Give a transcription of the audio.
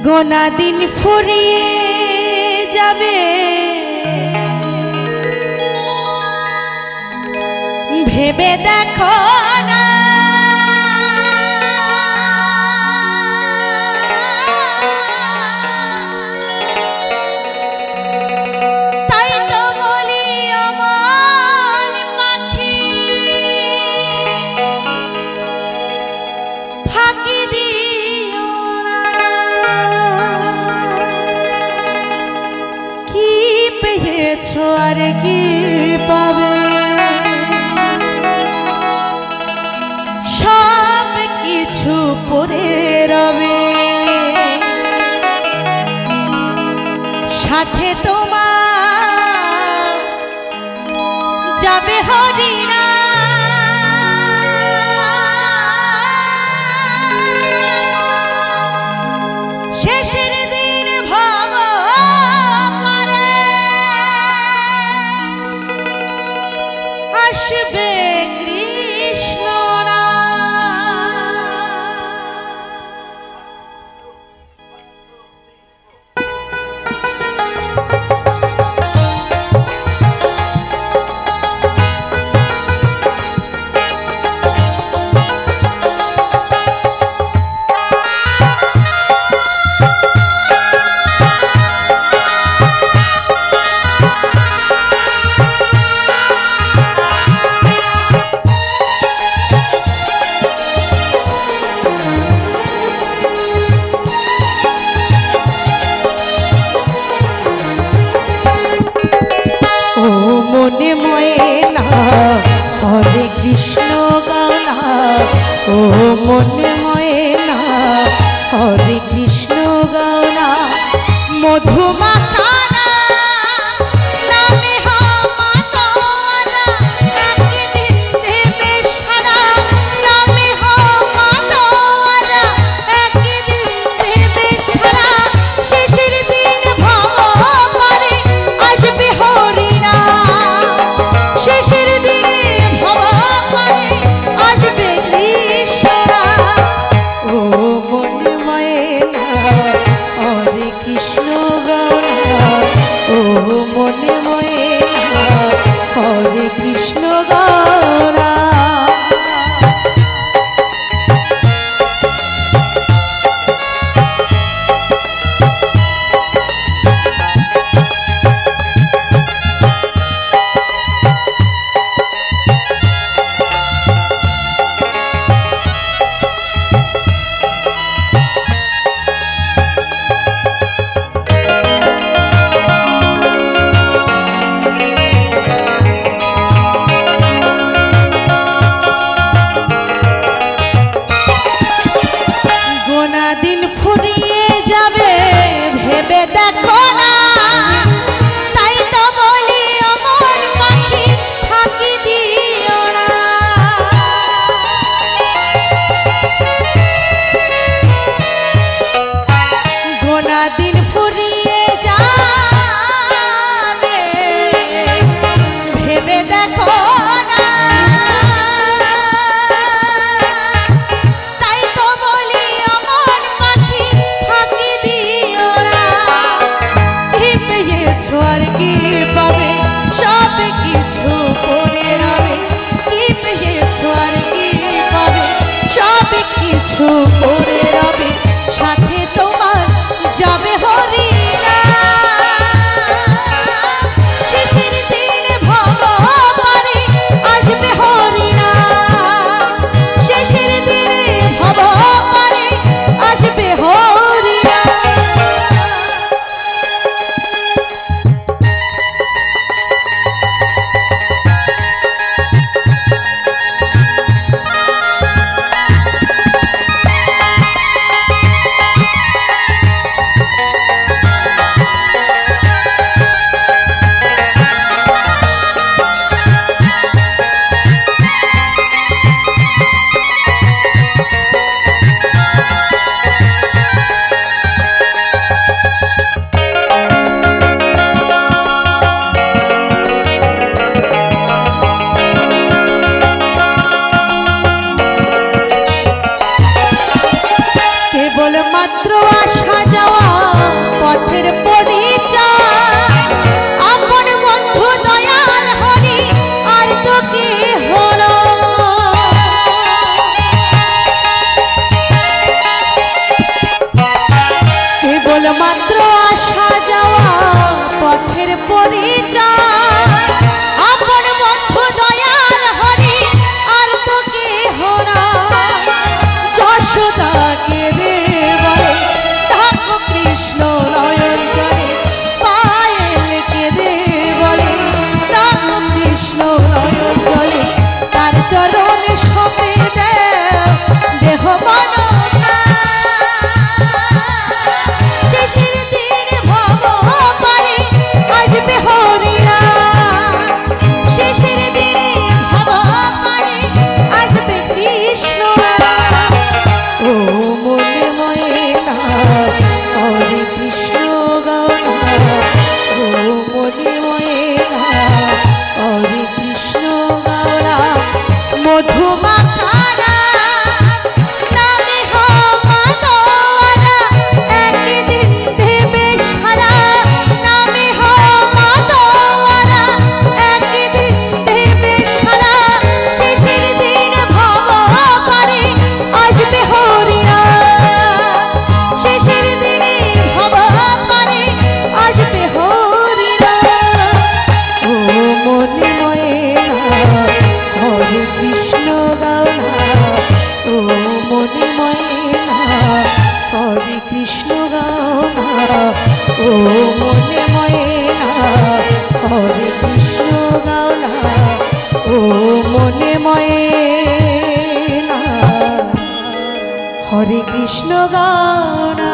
গোনা দিন ফুরিয়ে যাবে ভেবে দেখো না তাই তো বলি অমন পাখি ফাঁকি দিও না কি পেয়েছো আর কি পাবে পরে রবে সাথে তোমার যাবে হরিনা শেষের দিন ভব করে আসবে কৃষ্ণ মনে ময়না হরে কৃষ্ণ গাওনা ও মনে ময়না হরে কৃষ্ণ গাওনা মধুমাখা আসা যাওয়া পথের পরিচয়, আপন বন্ধু দয়াল হরি আর তো কি হলো। কেবল মাত্র আসা যাওয়া পথের পরিচয়, আপন বন্ধু দয়াল হরি আর তো কি হলো। যশোদাকে দে বলে ডাকো কৃষ্ণ নয়ন জলে, পায়েলকে দে বলে ডাকো কৃষ্ণ নয়ন জলে, তার চরণে সপে দেহ মন শেষের দিন ভব পারে আসবে হরিরা, শেষের দিনে ভব পারে আসবে কৃষ্ণ। ও মনে ময়না হরে কৃষ্ণ গাওনা, ও মনে ময়না হরে কৃষ্ণ গাওনা। মধুমাখানা নামে মাতোয়ারা, একদিন দেবে সারা নামে মাতোয়ারা, একদিন দেবে সারা, শেষের দিন ভব পারে আসবে হরিরা, শেষের দিনে ভব পারে আসবে হরিরা। ও মনে ময়না হরে কৃষ্ণ গাওনা, ও মনে ময়না হরে কৃষ্ণ গাওনা, ও মনে ময়না হরে কৃষ্ণ গাওনা, ও মনে ময়না হরে কৃষ্ণ গাওনা।